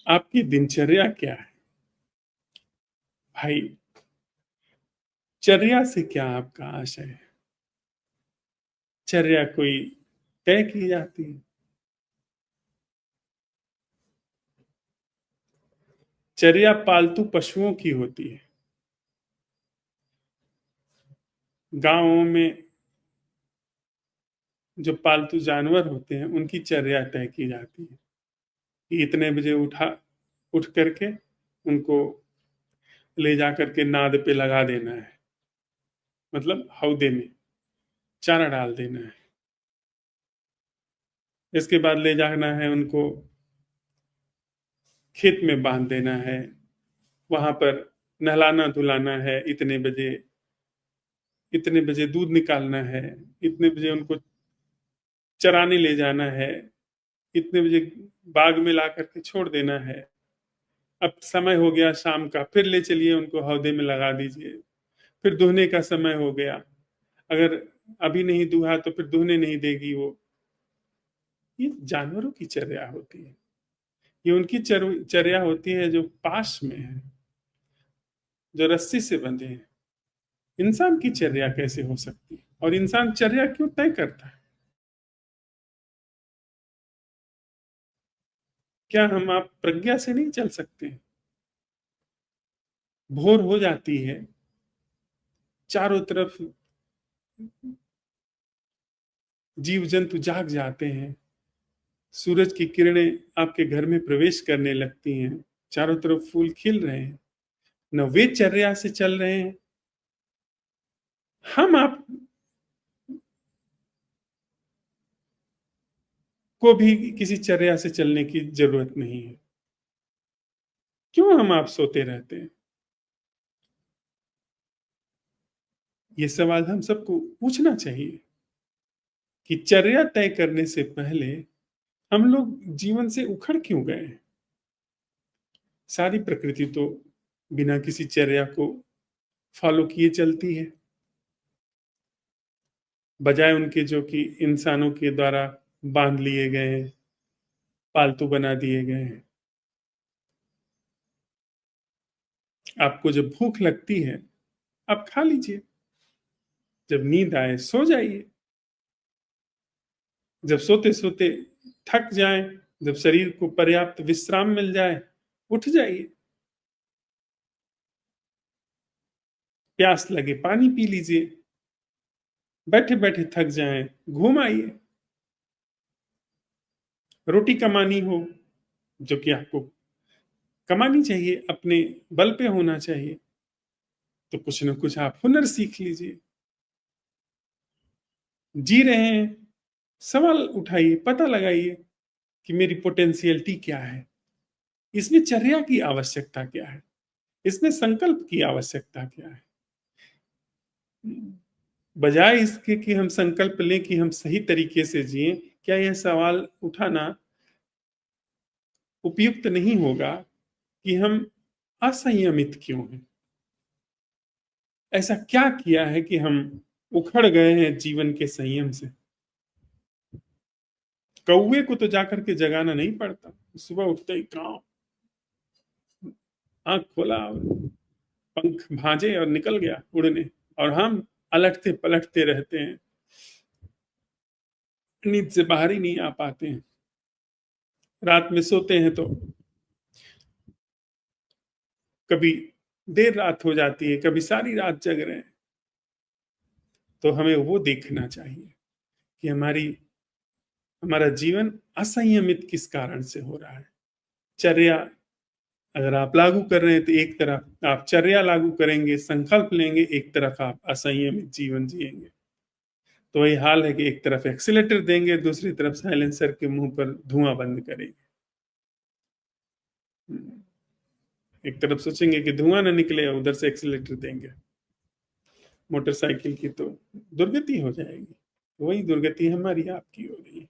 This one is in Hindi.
आपकी दिनचर्या क्या है? भाई, चर्या से क्या आपका आशय है? चर्या कोई तय की जाती है? चर्या पालतू पशुओं की होती है। गांवों में जो पालतू जानवर होते हैं उनकी चर्या तय की जाती है कि इतने बजे उठ करके उनको ले जा करके नाद पे लगा देना है, मतलब हौदे में चारा डाल देना है। इसके बाद ले जाना है उनको, खेत में बांध देना है, वहां पर नहलाना धुलाना है, इतने बजे दूध निकालना है, इतने बजे उनको चराने ले जाना है, इतने बजे बाग में ला करके छोड़ देना है। अब समय हो गया शाम का, फिर ले चलिए उनको हौदे में लगा दीजिए। फिर दुहने का समय हो गया, अगर अभी नहीं दुहा तो फिर दुहने नहीं देगी वो। ये जानवरों की चर्या होती है। ये उनकी चर्या होती है जो पास में है, जो रस्सी से बंधे हैं। इंसान की चर्या कैसे हो सकती है? और इंसान चर्या क्यों तय करता है? क्या हम आप प्रज्ञा से नहीं चल सकते हैं? भोर हो जाती है, चारों तरफ जीव जंतु जाग जाते हैं, सूरज की किरणें आपके घर में प्रवेश करने लगती हैं, चारों तरफ फूल खिल रहे हैं, न वे चर्या से चल रहे हैं। हम आप को भी किसी चर्या से चलने की जरूरत नहीं है। क्यों हम आप सोते रहते हैं? ये सवाल हम सबको पूछना चाहिए कि चर्या तय करने से पहले हम लोग जीवन से उखड़ क्यों गए हैं? सारी प्रकृति तो बिना किसी चर्या को फॉलो किए चलती है, बजाय उनके जो कि इंसानों के द्वारा बांध लिए गए हैं, पालतू बना दिए गए हैं। आपको जब भूख लगती है, आप खा लीजिए। जब नींद आए सो जाइए। जब सोते सोते थक जाएं, जब शरीर को पर्याप्त विश्राम मिल जाए, उठ जाइए। प्यास लगे पानी पी लीजिए। बैठे बैठे थक जाएं, घूम आइए। रोटी कमानी हो, जो कि आपको कमानी चाहिए, अपने बल पे होना चाहिए, तो कुछ ना कुछ आप हुनर सीख लीजिए। जी रहे हैं, सवाल उठाइए, पता लगाइए कि मेरी पोटेंशियलिटी क्या है, इसमें चर्या की आवश्यकता क्या है, इसमें संकल्प की आवश्यकता क्या है। बजाय इसके कि हम संकल्प लें कि हम सही तरीके से जिए, क्या यह सवाल उठाना उपयुक्त नहीं होगा कि हम असंयमित क्यों हैं? ऐसा क्या किया है कि हम उखड़ गए हैं जीवन के संयम से? कौवे को तो जाकर के जगाना नहीं पड़ता, सुबह उठते ही कांव, आंख खोला और पंख भांजे और निकल गया उड़ने। और हम अलटते पलटते रहते हैं, नींद से बाहर ही नहीं आ पाते हैं। रात में सोते हैं तो कभी देर रात हो जाती है, कभी सारी रात जग रहे हैं। तो हमें वो देखना चाहिए कि हमारा जीवन असंयमित किस कारण से हो रहा है। चर्या अगर आप लागू कर रहे हैं तो एक तरफ आप चर्या लागू करेंगे, संकल्प लेंगे, एक तरफ आप असंयमित जीवन जिएंगे। तो वही हाल है कि एक तरफ एक्सीलेटर देंगे, दूसरी तरफ साइलेंसर के मुंह पर धुआं बंद करेंगे। एक तरफ सोचेंगे कि धुआं ना निकले, उधर से एक्सीलेटर देंगे मोटरसाइकिल की, तो दुर्गति हो जाएगी। वही दुर्गति हमारी आपकी हो रही है।